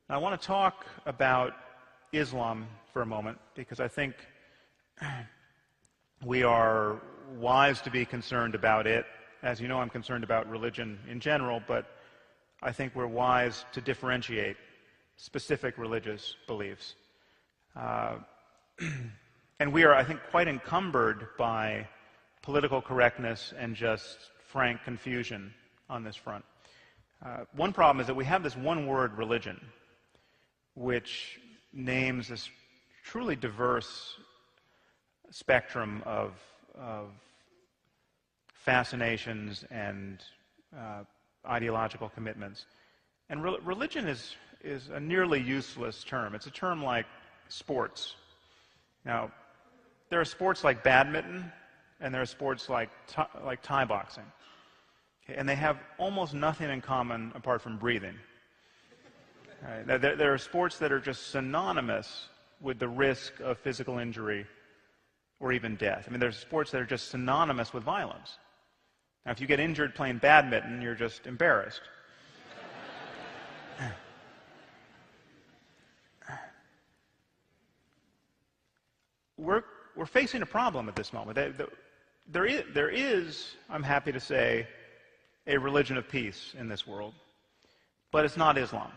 Now, I want to talk about Islam for a moment because I think we are wise to be concerned about it. As you know, I'm concerned about religion in general, but I think we're wise to differentiate specific religious beliefs. And we are, I think, quite encumbered by political correctness and just frank confusion on this front. One problem is that we have this one-word religion, which names this truly diverse spectrum of fascinations and ideological commitments. And religion is a nearly useless term. It's a term like sports. Now, there are sports like badminton, and there are sports like Thai boxing. Okay, and they have almost nothing in common apart from breathing. Right? Now, there are sports that are just synonymous with the risk of physical injury or even death. I mean, there's sports that are just synonymous with violence. Now, if you get injured playing badminton, you're just embarrassed. We're facing a problem at this moment. There is, I'm happy to say, a religion of peace in this world, but it's not Islam.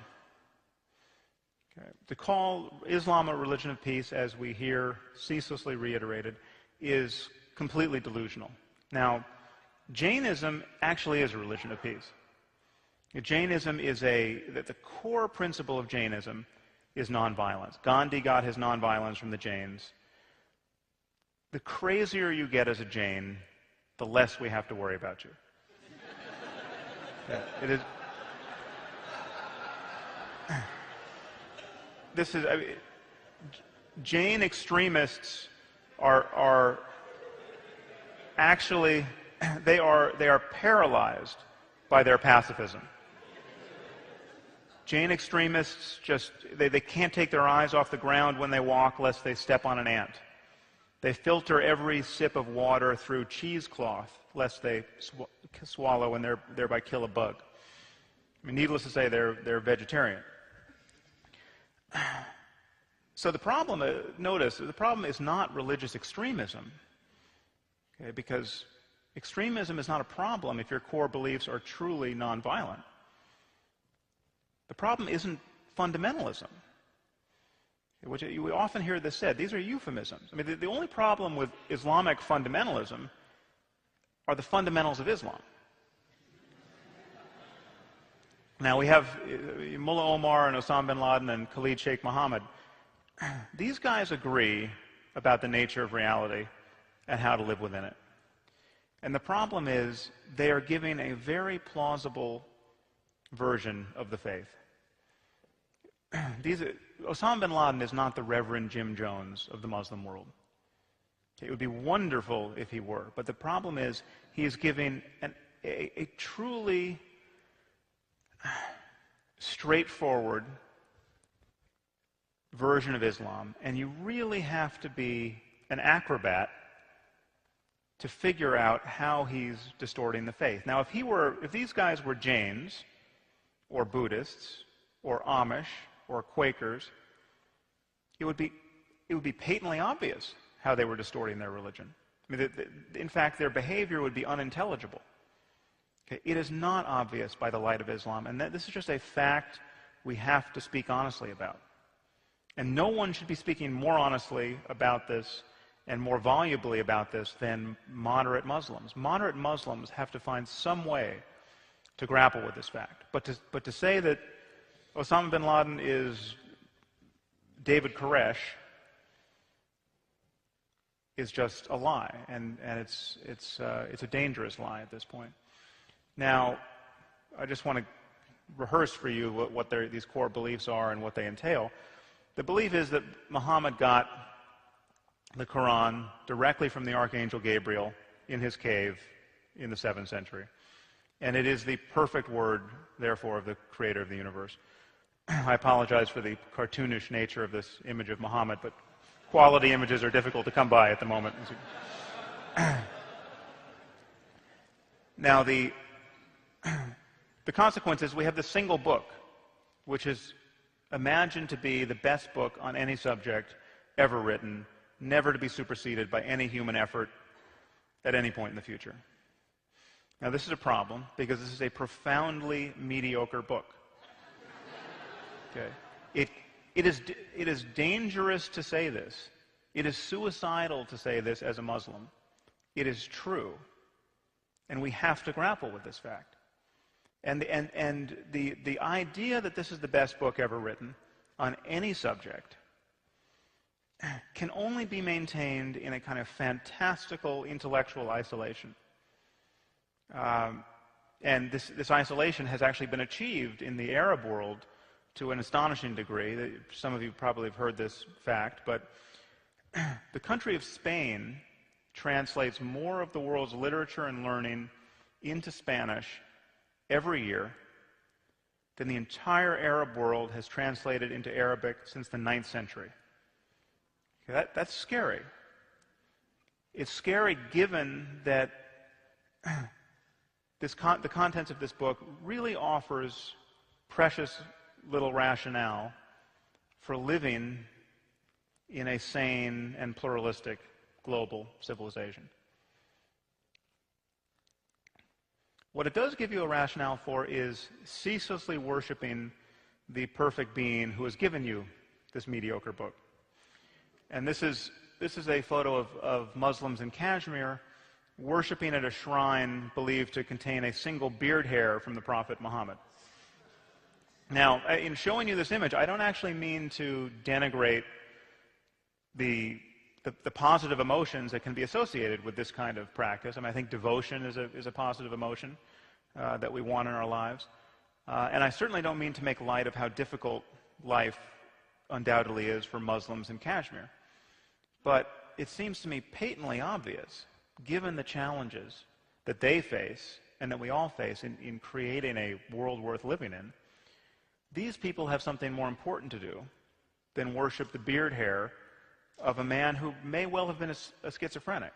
Okay. To call Islam a religion of peace, as we hear ceaselessly reiterated, is completely delusional. Now, Jainism actually is a religion of peace. Jainism is the core principle of Jainism is nonviolence. Gandhi got his nonviolence from the Jains. The crazier you get as a Jain, the less we have to worry about you. Yeah, it is. This is. Jain extremists are actually they are paralyzed by their pacifism. Jain extremists they can't take their eyes off the ground when they walk lest they step on an ant. They filter every sip of water through cheesecloth lest they swallow and thereby kill a bug. I mean, needless to say, they're vegetarian. So the problem, notice, the problem is not religious extremism, okay, because extremism is not a problem if your core beliefs are truly nonviolent. The problem isn't fundamentalism, which we often hear this said. These are euphemisms. I mean, the only problem with Islamic fundamentalism are the fundamentals of Islam. Now, we have Mullah Omar and Osama bin Laden and Khalid Sheikh Mohammed. These guys agree about the nature of reality and how to live within it. And the problem is they are giving a very plausible version of the faith. Osama bin Laden is not the Reverend Jim Jones of the Muslim world. It would be wonderful if he were, but the problem is he is giving a truly straightforward version of Islam, and you really have to be an acrobat to figure out how he's distorting the faith. Now, if these guys were Jains or Buddhists or Amish or Quakers, it would be patently obvious how they were distorting their religion. I mean, in fact, their behavior would be unintelligible. Okay? It is not obvious by the light of Islam, and this is just a fact we have to speak honestly about. And no one should be speaking more honestly about this and more volubly about this than moderate Muslims. Moderate Muslims have to find some way to grapple with this fact. But to say that Osama bin Laden is David Koresh is just a lie, and it's a dangerous lie at this point. Now, I just want to rehearse for you what these core beliefs are and what they entail. The belief is that Muhammad got the Quran directly from the Archangel Gabriel in his cave in the 7th century. And it is the perfect word, therefore, of the creator of the universe. I apologize for the cartoonish nature of this image of Muhammad, but quality images are difficult to come by at the moment. Now, the consequence is we have this single book, which is imagined to be the best book on any subject ever written, never to be superseded by any human effort at any point in the future. Now, this is a problem because this is a profoundly mediocre book. Okay? It is dangerous to say this. It is suicidal to say this as a Muslim. It is true. And we have to grapple with this fact. And the idea that this is the best book ever written on any subject can only be maintained in a kind of fantastical intellectual isolation. And this isolation has actually been achieved in the Arab world to an astonishing degree. Some of you probably have heard this fact, but the country of Spain translates more of the world's literature and learning into Spanish every year than the entire Arab world has translated into Arabic since the 9th century. Okay, that's scary. It's scary given that the contents of this book really offers precious little rationale for living in a sane and pluralistic global civilization. What it does give you a rationale for is ceaselessly worshiping the perfect being who has given you this mediocre book. And this is a photo of Muslims in Kashmir worshiping at a shrine believed to contain a single beard hair from the Prophet Muhammad. Now, in showing you this image, I don't actually mean to denigrate the positive emotions that can be associated with this kind of practice. I mean, I think devotion is a positive emotion that we want in our lives. And I certainly don't mean to make light of how difficult life undoubtedly is for Muslims in Kashmir. But it seems to me patently obvious, given the challenges that they face and that we all face in creating a world worth living in, these people have something more important to do than worship the beard hair of a man who may well have been a schizophrenic.